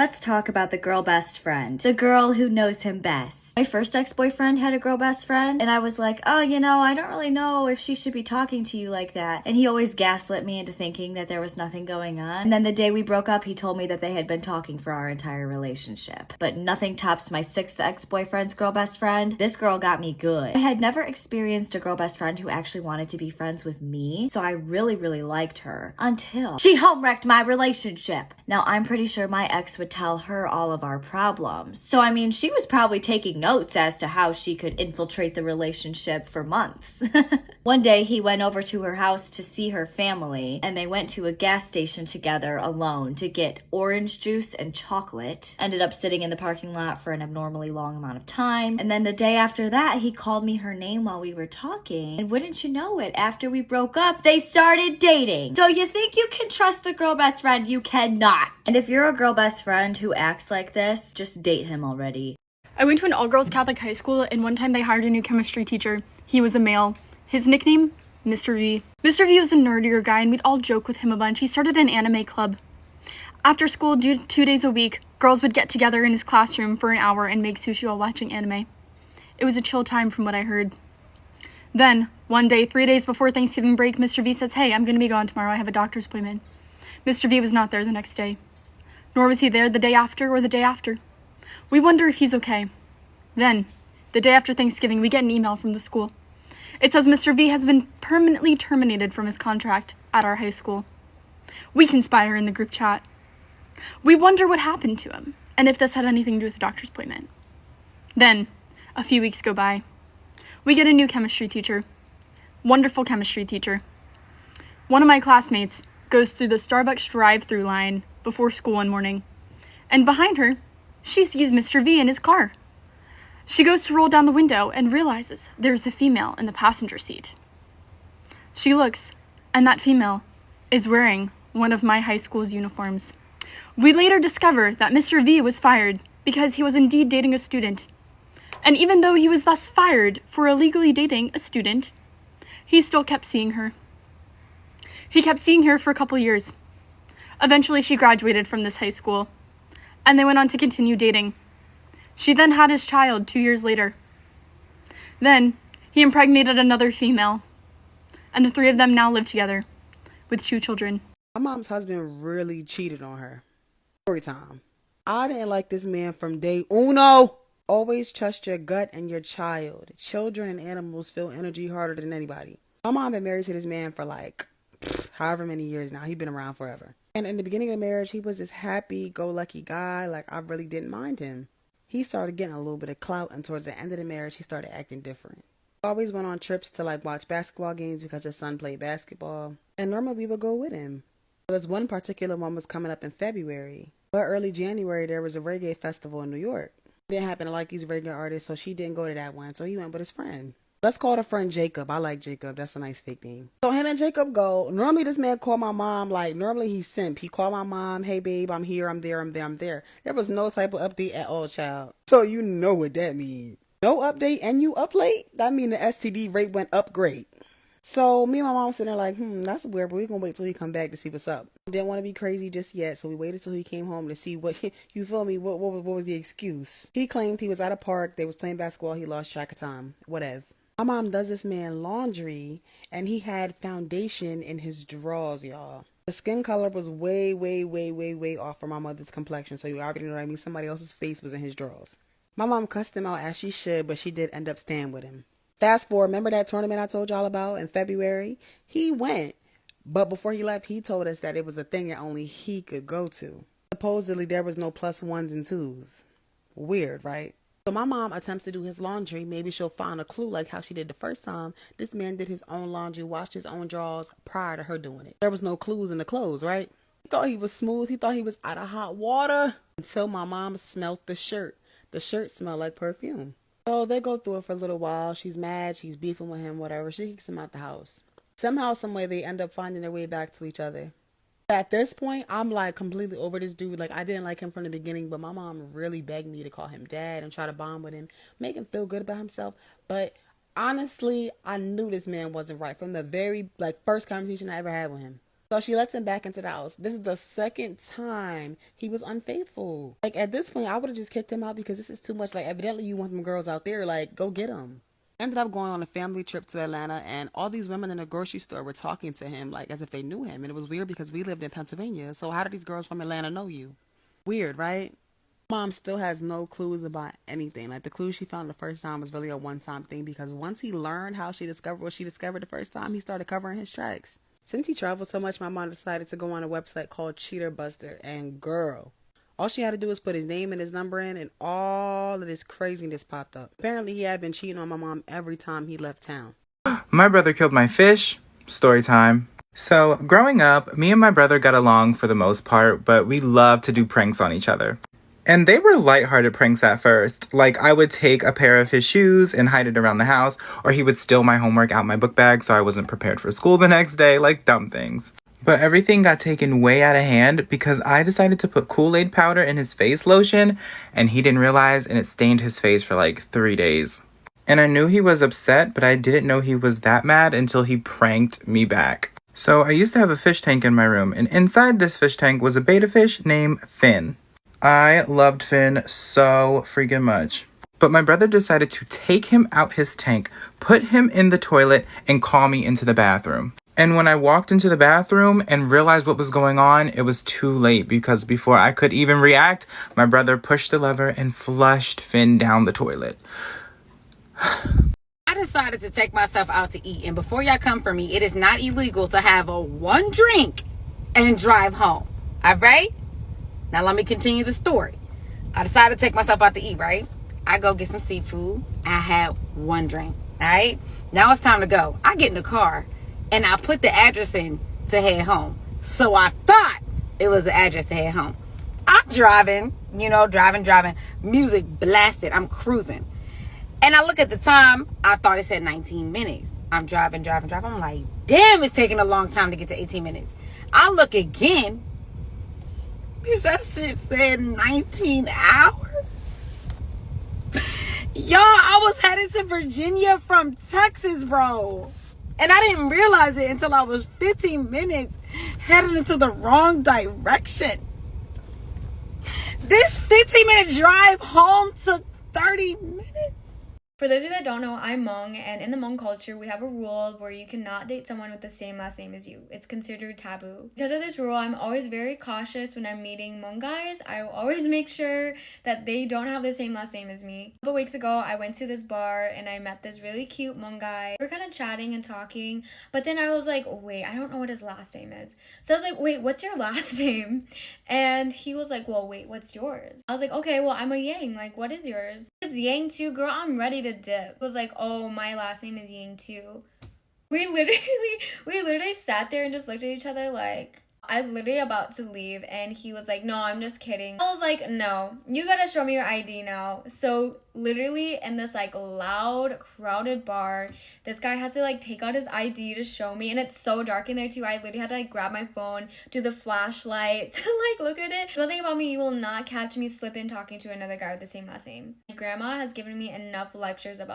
Let's talk about the girl best friend. The girl who knows him best. My first ex-boyfriend had a girl best friend, and I was like, oh, I don't really know if she should be talking to you like that. And he always gaslit me into thinking that there was nothing going on. And then the day we broke up, he told me that they had been talking for our entire relationship. But nothing tops my sixth ex-boyfriend's girl best friend. This girl got me good. I had never experienced a girl best friend who actually wanted to be friends with me, so I really, really liked her until she home-wrecked my relationship. Now, I'm pretty sure my ex would tell her all of our problems. So, I mean, she was probably taking notes as to how she could infiltrate the relationship for months. One day, he went over to her house to see her family, and they went to a gas station together alone to get orange juice and chocolate. Ended up sitting in the parking lot for an abnormally long amount of time. And then the day after that, he called me her name while we were talking. And wouldn't you know it, after we broke up, they started dating. So you think you can trust the girl best friend? You cannot. And if you're a girl best friend who acts like this, just date him already. I went to an all-girls Catholic high school, and one time they hired a new chemistry teacher. He was a male. His nickname? Mr. V. Mr. V was a nerdier guy, and we'd all joke with him a bunch. He started an anime club. After school, 2 days a week, girls would get together in his classroom for an hour and make sushi while watching anime. It was a chill time from what I heard. Then, one day, 3 days before Thanksgiving break, Mr. V says, hey, I'm going to be gone tomorrow. I have a doctor's appointment. Mr. V was not there the next day. Nor was he there the day after or the day after. We wonder if he's okay. Then, the day after Thanksgiving, we get an email from the school. It says Mr. V has been permanently terminated from his contract at our high school. We conspire in the group chat. We wonder what happened to him, and if this had anything to do with the doctor's appointment. Then, a few weeks go by. We get a new chemistry teacher. Wonderful chemistry teacher. One of my classmates goes through the Starbucks drive-thru line before school one morning, and behind her, she sees Mr. V in his car. She goes to roll down the window and realizes there's a female in the passenger seat. She looks, and that female is wearing one of my high school's uniforms. We later discover that Mr. V was fired because he was indeed dating a student. And even though he was thus fired for illegally dating a student, he still kept seeing her. He kept seeing her for a couple years. Eventually, she graduated from this high school, and they went on to continue dating. She then had his child 2 years later. Then, he impregnated another female, and the three of them now live together with 2 children. My mom's husband really cheated on her. Story time. I didn't like this man from day uno. Always trust your gut and your child. Children and animals feel energy harder than anybody. My mom been married to this man for however many years now. He's been around forever. And in the beginning of the marriage, he was this happy-go-lucky guy. I really didn't mind him. He started getting a little bit of clout, and towards the end of the marriage, he started acting different. Always went on trips to watch basketball games because his son played basketball. And normally we would go with him. This one particular one was coming up in February. But early January, there was a reggae festival in New York. Didn't happen to like these reggae artists, so she didn't go to that one. So he went with his friend. Let's call the friend Jacob. I like Jacob. That's a nice fake name. So him and Jacob go. Normally this man called my mom, normally he's simp. He called my mom, hey babe, I'm here, I'm there, I'm there, I'm there. There was no type of update at all, child. So you know what that means. No update and you up late? That mean the STD rate went up great. So me and my mom sitting there that's weird, but we're going to wait till he come back to see what's up. Didn't want to be crazy just yet, so we waited till he came home to see what, you feel me, what was the excuse. He claimed he was at a park, they was playing basketball, he lost track of time, whatever. My mom does this man laundry, and he had foundation in his drawers, y'all. The skin color was way, way, way, way, way off from my mother's complexion, so you already know what I mean. Somebody else's face was in his drawers. My mom cussed him out as she should, but she did end up staying with him. Fast forward, remember that tournament I told y'all about in February? He went, but before he left, he told us that it was a thing that only he could go to. Supposedly, there was no +1s and 2s. Weird, right? So my mom attempts to do his laundry. Maybe she'll find a clue like how she did the first time. This man did his own laundry, washed his own drawers prior to her doing it. There was no clues in the clothes, right? He thought he was smooth. He thought he was out of hot water. Until my mom smelled the shirt. The shirt smelled like perfume. So they go through it for a little while. She's mad. She's beefing with him, whatever. She kicks him out the house. Somehow, some way, they end up finding their way back to each other. At this point, I'm completely over this dude. I didn't like him from the beginning, but my mom really begged me to call him dad and try to bond with him, make him feel good about himself. But honestly, I knew this man wasn't right from the very first conversation I ever had with him. So she lets him back into the house. This is the second time he was unfaithful. Like, at this point, I would have just kicked him out because this is too much. Like, evidently you want them girls out there. Like, go get them. Ended up going on a family trip to Atlanta, and all these women in the grocery store were talking to him like as if they knew him. And it was weird because we lived in Pennsylvania. So how did these girls from Atlanta know you? Weird, right? Mom still has no clues about anything. Like, the clues she found the first time was really a one-time thing, because once he learned how she discovered what she discovered the first time, he started covering his tracks. Since he traveled so much, my mom decided to go on a website called Cheater Buster, and girl, all she had to do was put his name and his number in, and all of this craziness popped up. Apparently, he had been cheating on my mom every time he left town. My brother killed my fish. Story time. So, growing up, me and my brother got along for the most part, but we loved to do pranks on each other. And they were lighthearted pranks at first. Like, I would take a pair of his shoes and hide it around the house, or he would steal my homework out my book bag so I wasn't prepared for school the next day, like dumb things. But everything got taken way out of hand because I decided to put Kool-Aid powder in his face lotion, and he didn't realize, and it stained his face for like 3 days. And I knew he was upset, but I didn't know he was that mad until he pranked me back. So I used to have a fish tank in my room, and inside this fish tank was a betta fish named Finn. I loved Finn so freaking much. But my brother decided to take him out his tank, put him in the toilet, and call me into the bathroom. And when I walked into the bathroom and realized what was going on, it was too late, because before I could even react, my brother pushed the lever and flushed Finn down the toilet. I decided to take myself out to eat, and before y'all come for me, it is not illegal to have a one drink and drive home. All right? Now let me continue the story. I decided to take myself out to eat, right? I go get some seafood. I had one drink, all right? Now it's time to go. I get in the car, and I put the address in to head home. So I thought it was the address to head home. I'm driving, driving, music blasted. I'm cruising. And I look at the time. I thought it said 19 minutes. I'm driving. I'm like, damn, it's taking a long time to get to 18 minutes. I look again. Bitch, that shit said 19 hours. Y'all, I was headed to Virginia from Texas, bro. And I didn't realize it until I was 15 minutes headed into the wrong direction. This 15-minute drive home took 30 minutes. For those of you that don't know, I'm Hmong, and in the Hmong culture, we have a rule where you cannot date someone with the same last name as you. It's considered taboo. Because of this rule, I'm always very cautious when I'm meeting Hmong guys. I always make sure that they don't have the same last name as me. A couple weeks ago, I went to this bar, and I met this really cute Hmong guy. We were kind of chatting and talking, but then I was like, wait, I don't know what his last name is. So I was like, wait, what's your last name? And he was like, well, wait, what's yours? I was like, okay, well, I'm a Yang. Like, what is yours? It's Yang too, girl. I'm ready to dip. It was like, oh, my last name is Yang too. We literally sat there and just looked at each other like, I was literally about to leave, and he was like, no, I'm just kidding. I was like, no, you gotta show me your ID now. So literally in this like loud, crowded bar, this guy had to like take out his ID to show me, and it's so dark in there too. I literally had to like grab my phone, do the flashlight to like look at it. One thing about me, you will not catch me slipping talking to another guy with the same last name. My grandma has given me enough lectures about